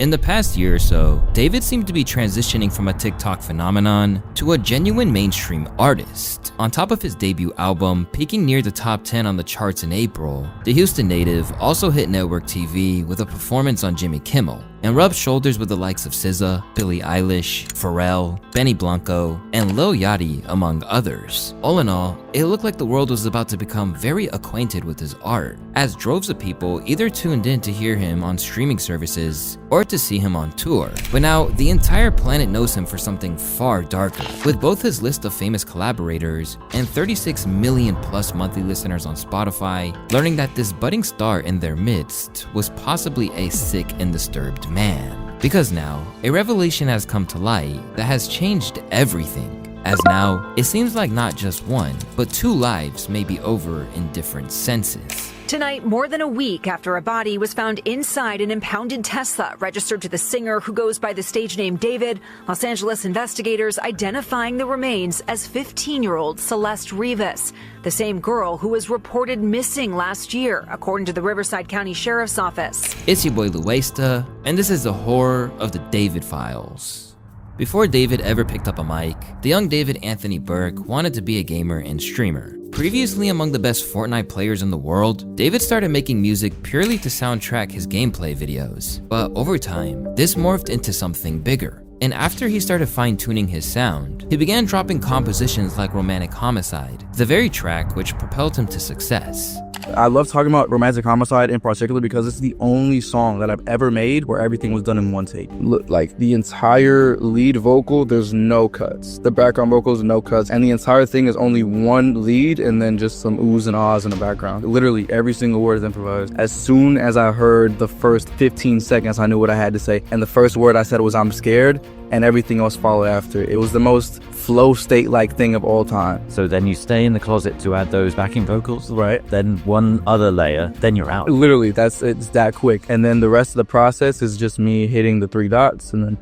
In the past year or so, David seemed to be transitioning from a TikTok phenomenon to a genuine mainstream artist. On top of his debut album peaking near the top 10 on the charts in April, the Houston native also hit network TV with a performance on Jimmy Kimmel and rubbed shoulders with the likes of SZA, Billie Eilish, Pharrell, Benny Blanco, and Lil Yachty, among others. All in all, it looked like the world was about to become very acquainted with his art, as droves of people either tuned in to hear him on streaming services or to see him on tour. But now, the entire planet knows him for something far darker, with both his list of famous collaborators and 36 million plus monthly listeners on Spotify learning that this budding star in their midst was possibly a sick and disturbed man. Because now, a revelation has come to light that has changed everything, as now, it seems like not just one, but two lives may be over in different senses. Tonight, more than a week after a body was found inside an impounded Tesla registered to the singer who goes by the stage name David, Los Angeles investigators identifying the remains as 15-year-old Celeste Rivas, the same girl who was reported missing last year, according to the Riverside County Sheriff's Office. It's your boy Luesta, and this is the horror of the David Files. Before David ever picked up a mic, the young David Anthony Burke wanted to be a gamer and streamer. Previously among the best Fortnite players in the world, David started making music purely to soundtrack his gameplay videos. But over time, this morphed into something bigger. And after he started fine-tuning his sound, he began dropping compositions like Romantic Homicide, the very track which propelled him to success. I love talking about Romantic Homicide in particular because it's the only song that I've ever made where everything was done in one take. Look, like the entire lead vocal, there's no cuts. The background vocals, no cuts. And the entire thing is only one lead and then just some oohs and ahs in the background. Literally every single word is improvised. As soon as I heard the first 15 seconds, I knew what I had to say. And the first word I said was, "I'm scared," and everything else followed after. It was the most flow state-like thing of all time. So then you stay in the closet to add those backing vocals? Right. Then one other layer, then you're out. Literally, it's that quick. And then the rest of the process is just me hitting the three dots and then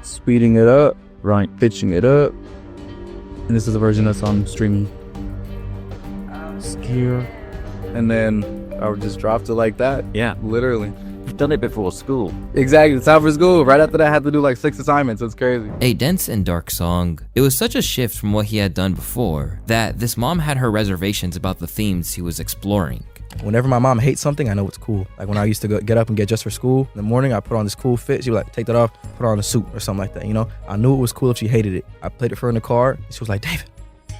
speeding it up, right, pitching it up. And this is the version that's on streaming. Scared. And then I just dropped it like that. Yeah. Literally. You've done it before school. Exactly, it's time for school. Right after that, I had to do like 6 assignments. It's crazy. A dense and dark song, it was such a shift from what he had done before that this mom had her reservations about the themes he was exploring. Whenever my mom hates something, I know it's cool. Like when I used to get up and get dressed for school in the morning, I put on this cool fit. She would like, take that off, put on a suit or something like that, you know? I knew it was cool if she hated it. I played it for her in the car. She was like, "David,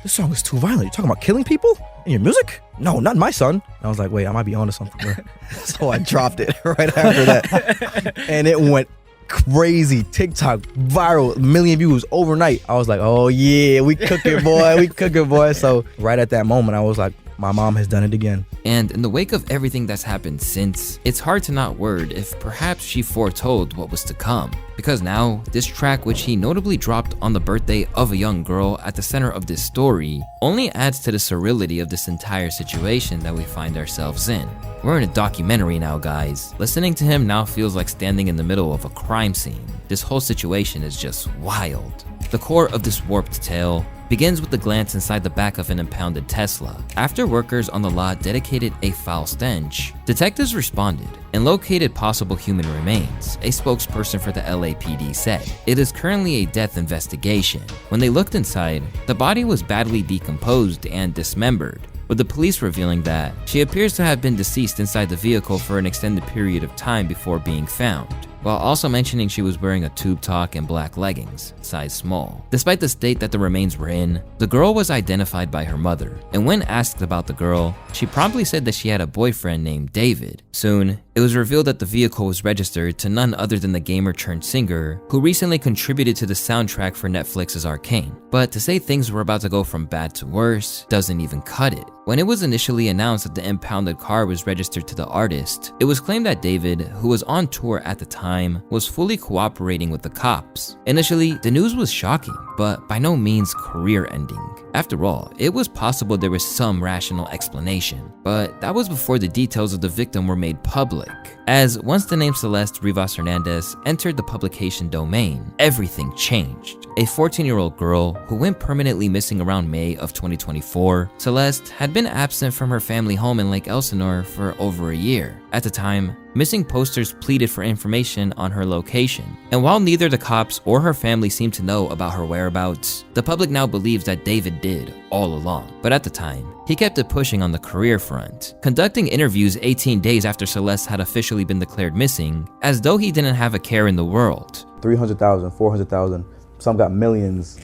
this song is too violent. You're talking about killing people in your music? No, not my son." And I was like, wait, I might be onto something. So I dropped it right after that. And it went crazy. TikTok, viral, 1 million views overnight. I was like, oh yeah, we cooking, boy. We cooking, boy. So right at that moment, I was like, my mom has done it again. And in the wake of everything that's happened since, it's hard to not word if perhaps she foretold what was to come. Because now, this track, which he notably dropped on the birthday of a young girl at the center of this story, only adds to the surreality of this entire situation that we find ourselves in. We're in a documentary now, guys. Listening to him now feels like standing in the middle of a crime scene. This whole situation is just wild. The core of this warped tale begins with a glance inside the back of an impounded Tesla. After workers on the lot dedicated a foul stench, detectives responded and located possible human remains, a spokesperson for the LAPD said. It is currently a death investigation. When they looked inside, the body was badly decomposed and dismembered, with the police revealing that she appears to have been deceased inside the vehicle for an extended period of time before being found, while also mentioning she was wearing a tube top and black leggings, size small. Despite the state that the remains were in, the girl was identified by her mother, and when asked about the girl, she promptly said that she had a boyfriend named David. Soon, it was revealed that the vehicle was registered to none other than the gamer-turned-singer who recently contributed to the soundtrack for Netflix's Arcane. But to say things were about to go from bad to worse doesn't even cut it. When it was initially announced that the impounded car was registered to the artist, it was claimed that David, who was on tour at the time, was fully cooperating with the cops. Initially, the news was shocking, but by no means career-ending. After all, it was possible there was some rational explanation, but that was before the details of the victim were made public. As once the name Celeste Rivas Hernandez entered the publication domain, everything changed. A 14-year-old girl who went permanently missing around May of 2024, Celeste had been absent from her family home in Lake Elsinore for over a year. At the time, missing posters pleaded for information on her location. And while neither the cops or her family seem to know about her whereabouts, the public now believes that David did all along. But at the time, he kept it pushing on the career front, conducting interviews 18 days after Celeste had officially been declared missing, as though he didn't have a care in the world. 300,000, 400,000, some got millions,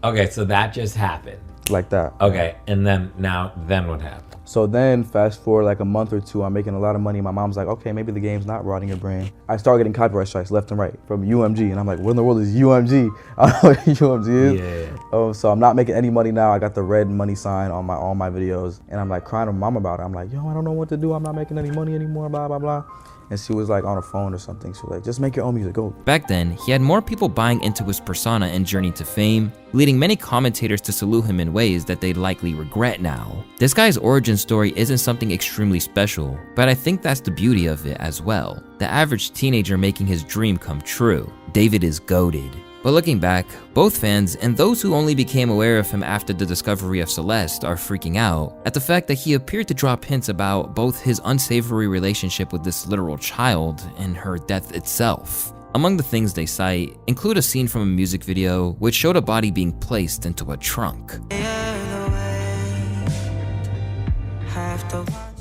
Okay, so that just happened. like that. Okay, and then what happened? So then fast forward like a month or two, I'm making a lot of money. My mom's like, okay, maybe the game's not rotting your brain. I start getting copyright strikes left and right from UMG. And I'm like, what in the world is UMG? I don't know what UMG is. Yeah. So I'm not making any money now. I got the red money sign on all my videos. And I'm like crying to my mom about it. I'm like, yo, I don't know what to do. I'm not making any money anymore, blah, blah, blah. And she was like on a phone or something. She was like, just make your own music, go. Back then, he had more people buying into his persona and journey to fame, leading many commentators to salute him in ways that they'd likely regret now. This guy's origin story isn't something extremely special, but I think that's the beauty of it as well. The average teenager making his dream come true. David is goated. But looking back, both fans and those who only became aware of him after the discovery of Celeste are freaking out at the fact that he appeared to drop hints about both his unsavory relationship with this literal child and her death itself. Among the things they cite include a scene from a music video which showed a body being placed into a trunk.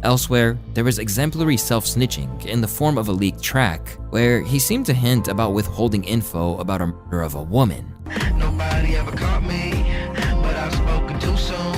Elsewhere, there was exemplary self-snitching in the form of a leaked track, where he seemed to hint about withholding info about a murder of a woman. Nobody ever caught me, but I've spoken too soon.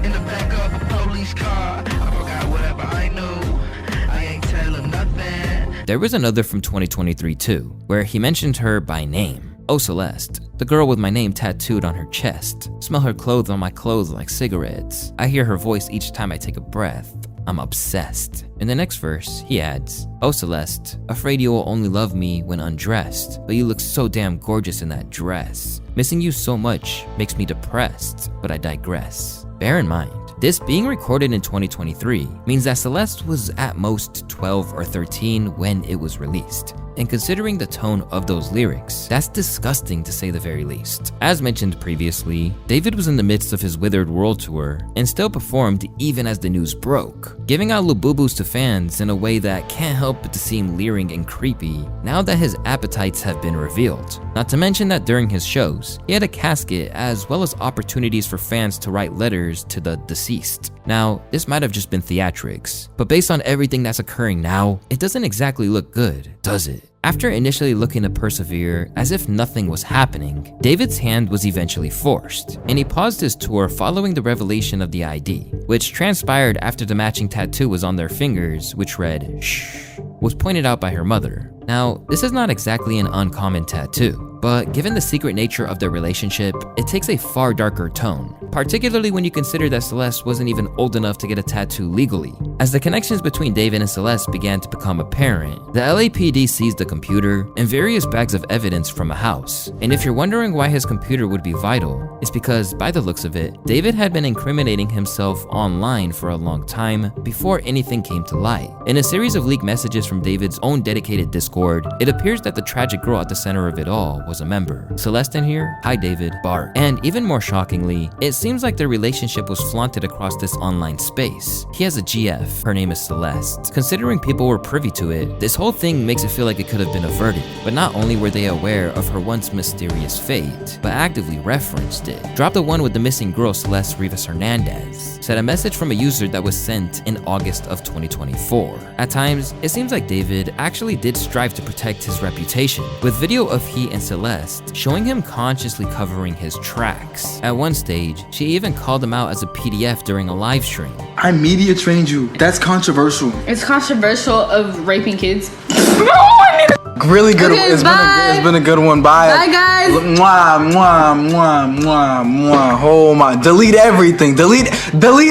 In the back of a police car, I forgot whatever I knew. I ain't telling nothing. There was another from 2023 too, where he mentioned her by name. Oh Celeste, the girl with my name tattooed on her chest. Smell her clothes on my clothes like cigarettes. I hear her voice each time I take a breath. I'm obsessed. In the next verse, he adds, oh Celeste, afraid you will only love me when undressed, but you look so damn gorgeous in that dress. Missing you so much makes me depressed, but I digress. Bear in mind, this being recorded in 2023 means that Celeste was at most 12 or 13 when it was released. And considering the tone of those lyrics, that's disgusting to say the very least. As mentioned previously, David was in the midst of his Withered World Tour and still performed even as the news broke, giving out Lububus to fans in a way that can't help but to seem leering and creepy now that his appetites have been revealed. Not to mention that during his shows, he had a casket as well as opportunities for fans to write letters to the deceased. Now, this might have just been theatrics, but based on everything that's occurring now, it doesn't exactly look good, does it? After initially looking to persevere as if nothing was happening, David's hand was eventually forced, and he paused his tour following the revelation of the ID, which transpired after the matching tattoo was on their fingers, which read, "Shh," was pointed out by her mother. Now, this is not exactly an uncommon tattoo, but given the secret nature of their relationship, it takes a far darker tone, particularly when you consider that Celeste wasn't even old enough to get a tattoo legally. As the connections between David and Celeste began to become apparent, the LAPD seized the computer and various bags of evidence from a house. And if you're wondering why his computer would be vital, it's because, by the looks of it, David had been incriminating himself online for a long time before anything came to light. In a series of leaked messages from David's own dedicated Discord, it appears that the tragic girl at the center of it all was a member. Celeste in here, hi David, Bart. And even more shockingly, it seems like their relationship was flaunted across this online space. He has a GF, her name is Celeste. Considering people were privy to it, this whole thing makes it feel like it could have been averted. But not only were they aware of her once mysterious fate, but actively referenced it. Drop the one with the missing girl Celeste Rivas Hernandez. Said a message from a user that was sent in August of 2024. At times, it seems like David actually did strive to protect his reputation, with video of he and Celeste showing him consciously covering his tracks. At one stage, she even called him out as a PDF during a live stream. I media trained you. That's controversial. It's controversial of raping kids. Really good. Okay, It's been a good one. Bye. Bye, guys. Mwah, mwah, mwah, mwah, mwah. Oh my. Delete everything. Delete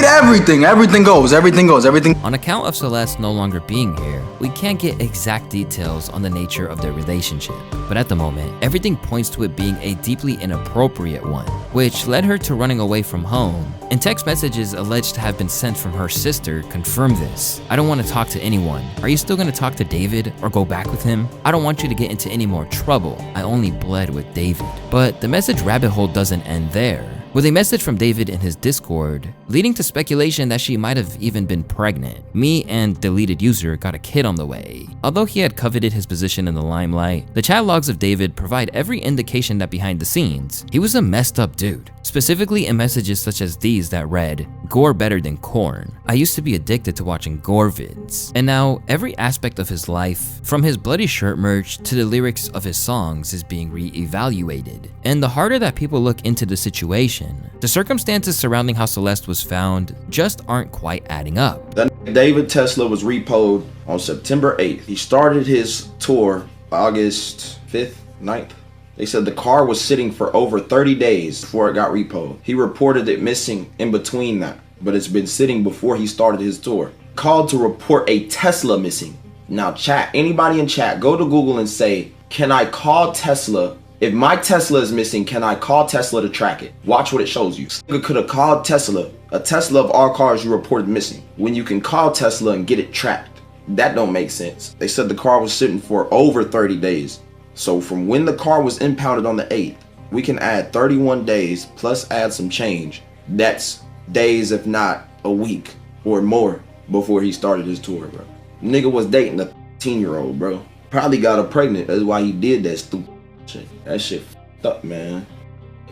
everything. Everything goes. On account of Celeste no longer being here, we can't get exact details on the nature of their relationship. But at the moment, everything points to it being a deeply inappropriate one, which led her to running away from home. And text messages alleged to have been sent from her sister confirm this. I don't want to talk to anyone. Are you still going to talk to David or go back with him? I don't want you to get into any more trouble. I only bled with David. But the message rabbit hole doesn't end there. with a message from David in his Discord, leading to speculation that she might have even been pregnant. Me and deleted user got a kid on the way. Although he had coveted his position in the limelight, the chat logs of David provide every indication that behind the scenes, he was a messed up dude. Specifically in messages such as these that read, "Gore better than corn. I used to be addicted to watching gore vids." And now every aspect of his life, from his bloody shirt merch to the lyrics of his songs, is being re-evaluated. And the harder that people look into the situation, the circumstances surrounding how Celeste was found just aren't quite adding up. David Tesla was repoed on September 8th. He started his tour August 5th, 9th. They said the car was sitting for over 30 days before it got repoed. He reported it missing in between that, but it's been sitting before he started his tour. Called to report a Tesla missing. Now chat, anybody in chat, go to Google and say, can I call Tesla? If my Tesla is missing, can I call Tesla to track it? Watch what it shows you. You could have called Tesla, a Tesla of all cars you reported missing, when you can call Tesla and get it tracked. That don't make sense. They said the car was sitting for over 30 days. So from when the car was impounded on the 8th, we can add 31 days plus add some change. That's days, if not a week or more, before he started his tour, bro. Nigga was dating a 13-year-old, bro. Probably got her pregnant. That's why he did that stupid shit. That shit f***ed up, man.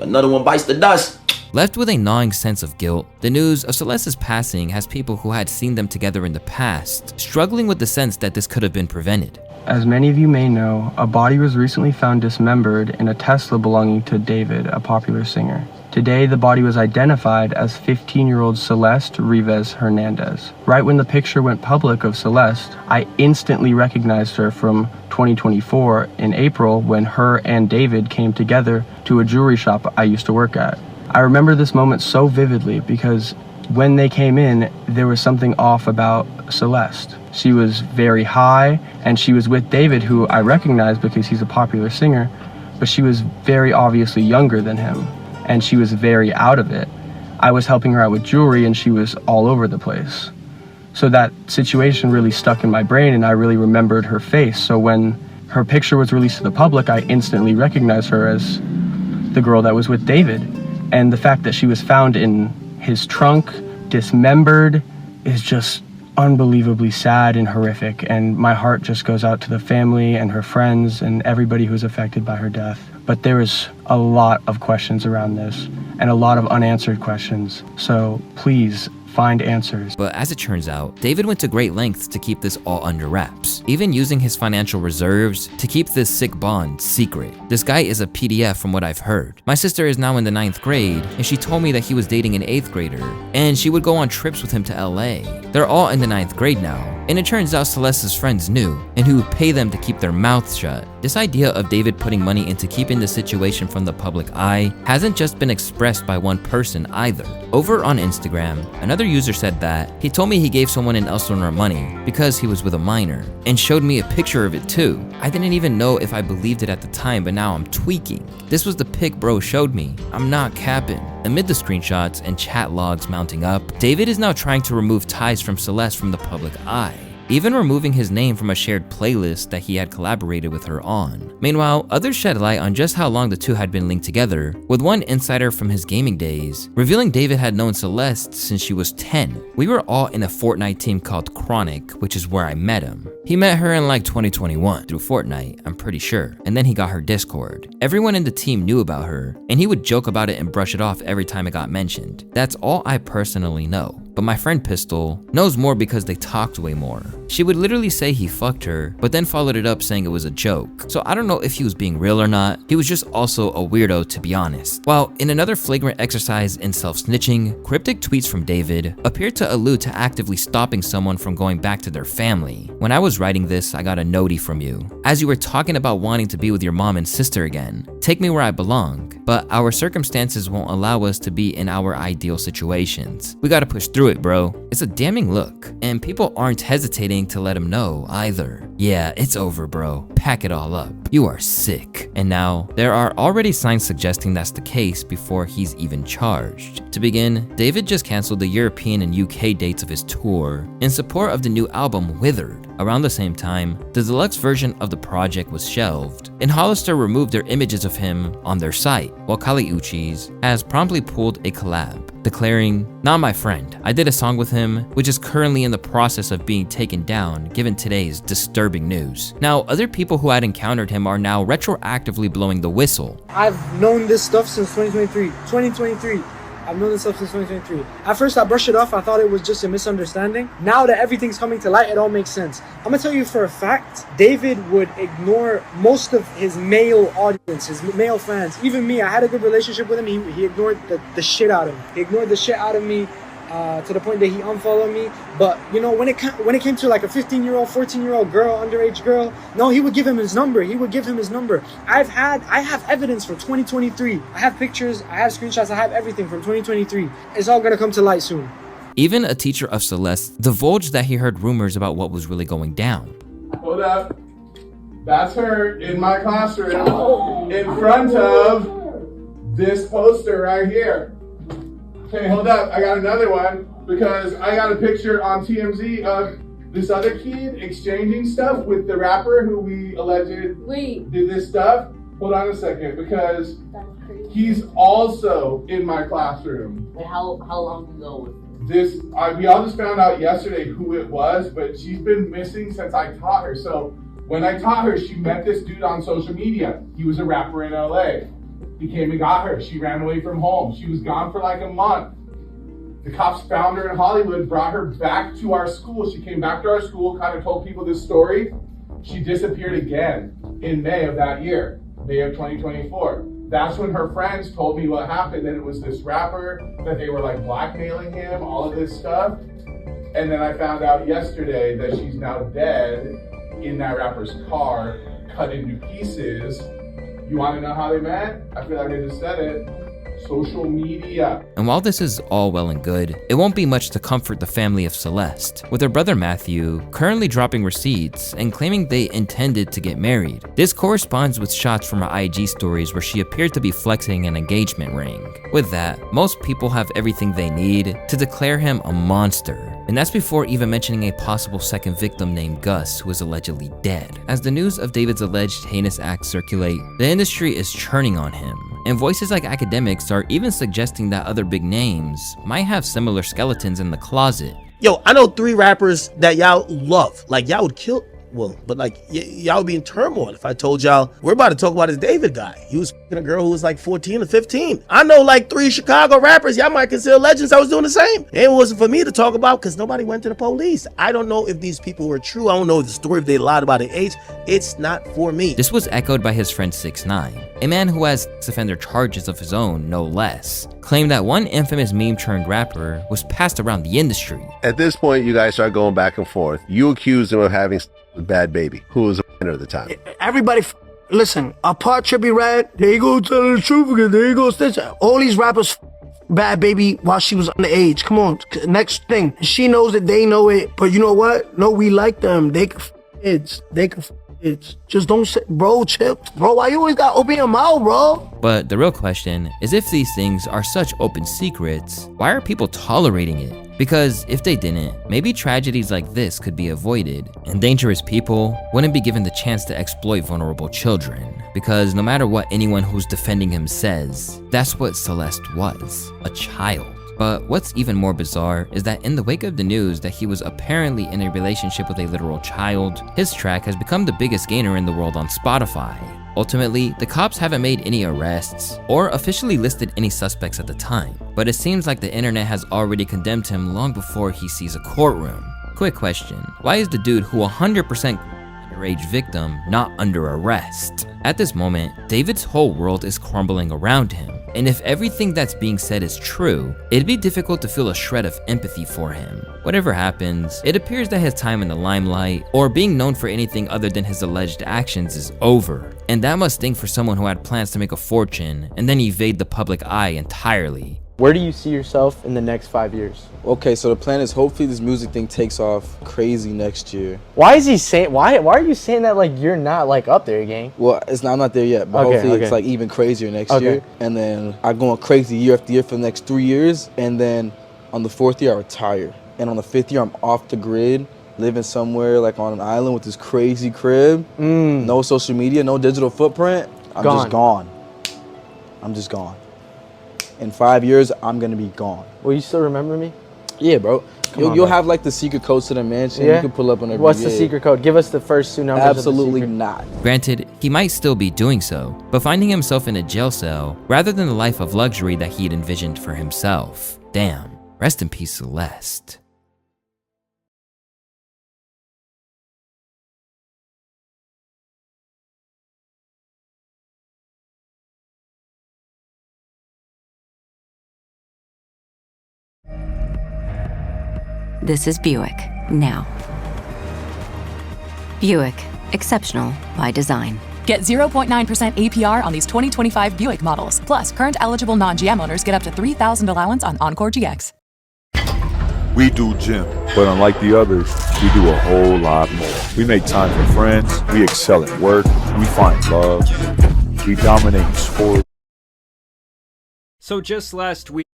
Another one bites the dust. Left with a gnawing sense of guilt, the news of Celeste's passing has people who had seen them together in the past struggling with the sense that this could have been prevented. As many of you may know, a body was recently found dismembered in a Tesla belonging to David, a popular singer. Today, the body was identified as 15-year-old Celeste Rivas Hernandez. Right when the picture went public of Celeste, I instantly recognized her from 2024 in April when her and David came together to a jewelry shop I used to work at. I remember this moment so vividly because when they came in, there was something off about Celeste. She was very high, and she was with David, who I recognized because he's a popular singer, but she was very obviously younger than him, and she was very out of it. I was helping her out with jewelry, and she was all over the place. So that situation really stuck in my brain, and I really remembered her face. So when her picture was released to the public, I instantly recognized her as the girl that was with David. And the fact that she was found in his trunk, dismembered, is just unbelievably sad and horrific, and my heart just goes out to the family and her friends and everybody who's affected by her death. But there is a lot of questions around this and a lot of unanswered questions, so please find answers. But as it turns out, David went to great lengths to keep this all under wraps, even using his financial reserves to keep this sick bond secret. This guy is a PDF from what I've heard. My sister is now in the 9th grade, and she told me that he was dating an 8th grader, and she would go on trips with him to LA. They're all in the 9th grade now, and it turns out Celeste's friends knew, and who would pay them to keep their mouths shut. This idea of David putting money into keeping the situation from the public eye hasn't just been expressed by one person either. Over on Instagram, another user said that he told me he gave someone in Elsinore money because he was with a minor, and showed me a picture of it too. I didn't even know if I believed it at the time, but now I'm tweaking. This was the pic bro showed me. I'm not capping. Amid the screenshots and chat logs mounting up, David is now trying to remove ties from Celeste from the public eye, even removing his name from a shared playlist that he had collaborated with her on. Meanwhile, others shed light on just how long the two had been linked together, with one insider from his gaming days revealing David had known Celeste since she was 10. We were all in a Fortnite team called Chronic, which is where I met him. He met her in like 2021 through Fortnite, I'm pretty sure, and then he got her Discord. Everyone in the team knew about her, and he would joke about it and brush it off every time it got mentioned. That's all I personally know. But my friend Pistol knows more because they talked way more. She would literally say he fucked her, but then followed it up saying it was a joke. So I don't know if he was being real or not. He was just also a weirdo, to be honest. While in another flagrant exercise in self-snitching, cryptic tweets from David appeared to allude to actively stopping someone from going back to their family. When I was writing this, I got a notie from you. As you were talking about wanting to be with your mom and sister again, take me where I belong, but our circumstances won't allow us to be in our ideal situations. We gotta push through it, bro. It's a damning look, and people aren't hesitating to let him know either. Yeah, it's over, bro. Pack it all up. You are sick. And now, there are already signs suggesting that's the case before he's even charged. To begin, David just canceled the European and UK dates of his tour in support of the new album Withered. Around the same time, the deluxe version of the project was shelved, and Hollister removed their images of him on their site, while Kali Uchis has promptly pulled a collab, declaring, "Not my friend. I did a song with him, which is currently in the process of being taken down given today's disturbing news." Now, other people who had encountered him are now retroactively blowing the whistle. I've known this stuff since 2023. I've known this stuff since 2023. At first, I brushed it off. I thought it was just a misunderstanding. Now that everything's coming to light, it all makes sense. I'm gonna tell you for a fact, David would ignore most of his male audience, his male fans. Even me, I had a good relationship with him. He ignored the shit out of me. He ignored the shit out of me to the point that he unfollowed me. But you know, when it came to like a 15-year-old, 14-year-old girl, underage girl, no, he would give him his number. I have evidence from 2023. I have pictures, I have screenshots, I have everything from 2023. It's all gonna come to light soon. Even a teacher of Celeste divulged that he heard rumors about what was really going down. Hold up. That's her in my classroom in front of this poster right here. Okay, hold up. I got another one because I got a picture on TMZ of this other kid exchanging stuff with the rapper who we alleged did this stuff. Hold on a second, because he's also in my classroom. Wait, how long ago was this? We all just found out yesterday who it was, but she's been missing since I taught her. So when I taught her, she met this dude on social media. He was a rapper in LA. He came and got her. She ran away from home. She was gone for like a month. The cops found her in Hollywood, brought her back to our school. She came back to our school, kind of told people this story. She disappeared again in May of that year, May of 2024. That's when her friends told me what happened, that it was this rapper, that they were like blackmailing him, all of this stuff. And then I found out yesterday that she's now dead in that rapper's car, cut into pieces. You want to know how they met? I feel like I just said it. Social media. And while this is all well and good, it won't be much to comfort the family of Celeste, with her brother Matthew currently dropping receipts and claiming they intended to get married. This corresponds with shots from her IG stories where she appeared to be flexing an engagement ring. With that, most people have everything they need to declare him a monster. And that's before even mentioning a possible second victim named Gus, who is allegedly dead. As the news of David's alleged heinous acts circulate, the industry is churning on him. And voices like academics are even suggesting that other big names might have similar skeletons in the closet. Yo, I know 3 rappers that y'all love. Like, y'all would kill, well, but like, y'all would be in turmoil if I told y'all, we're about to talk about this David guy. He was f***ing a girl who was like 14 or 15. I know like 3 Chicago rappers y'all might consider legends. I was doing the same. It wasn't for me to talk about because nobody went to the police. I don't know if these people were true. I don't know the story, if they lied about their age. It's not for me. This was echoed by his friend 6ix9ine, a man who has sex offender charges of his own, no less, claimed that one infamous meme-turned-rapper was passed around the industry. At this point, you guys start going back and forth. You accused him of having with Bad Baby, who was a minor at the time. Everybody, listen, apart Trippie Redd, there you go telling the truth again, there you go Stitch. All these rappers Bad Baby while she was underage. Come on, next thing. She knows it, they know it, but you know what? No, we like them. They can kids. They can kids. Just don't say, bro, chill. Bro, why you always gotta open your mouth, bro? But the real question is, if these things are such open secrets, why are people tolerating it? Because if they didn't, maybe tragedies like this could be avoided, and dangerous people wouldn't be given the chance to exploit vulnerable children. Because no matter what anyone who's defending him says, that's what Celeste was, a child. But what's even more bizarre is that in the wake of the news that he was apparently in a relationship with a literal child, his track has become the biggest gainer in the world on Spotify. Ultimately, the cops haven't made any arrests or officially listed any suspects at the time, but it seems like the internet has already condemned him long before he sees a courtroom. Quick question, why is the dude who 100% underage victim not under arrest? At this moment, David's whole world is crumbling around him, and if everything that's being said is true, it'd be difficult to feel a shred of empathy for him. Whatever happens, it appears that his time in the limelight, or being known for anything other than his alleged actions, is over. And that must sting for someone who had plans to make a fortune and then evade the public eye entirely. Where do you see yourself in the next 5 years? Okay, so the plan is hopefully this music thing takes off crazy next year. Why is he saying? Why are you saying that like you're not like up there, gang? Well, I'm not there yet, but hopefully it's like even crazier next year. And then I'm going crazy year after year for the next 3 years, and then on the 4th year I retire, and on the 5th year I'm off the grid living somewhere like on an island with this crazy crib, no social media, no digital footprint, I'm just gone. I'm just gone. In 5 years, I'm gonna be gone. Will you still remember me? Yeah, bro. You'll have like the secret codes to the mansion. Yeah? You can pull up on every What's the secret code? Give us the first 2 numbers. Absolutely of the not. Granted, he might still be doing so, but finding himself in a jail cell rather than the life of luxury that he'd envisioned for himself. Damn. Rest in peace, Celeste. This is Buick, now. Buick, exceptional by design. Get 0.9% APR on these 2025 Buick models. Plus, current eligible non-GM owners get up to $3,000 allowance on Encore GX. We do gym, but unlike the others, we do a whole lot more. We make time for friends, we excel at work, we find love, we dominate in sport. So just last week,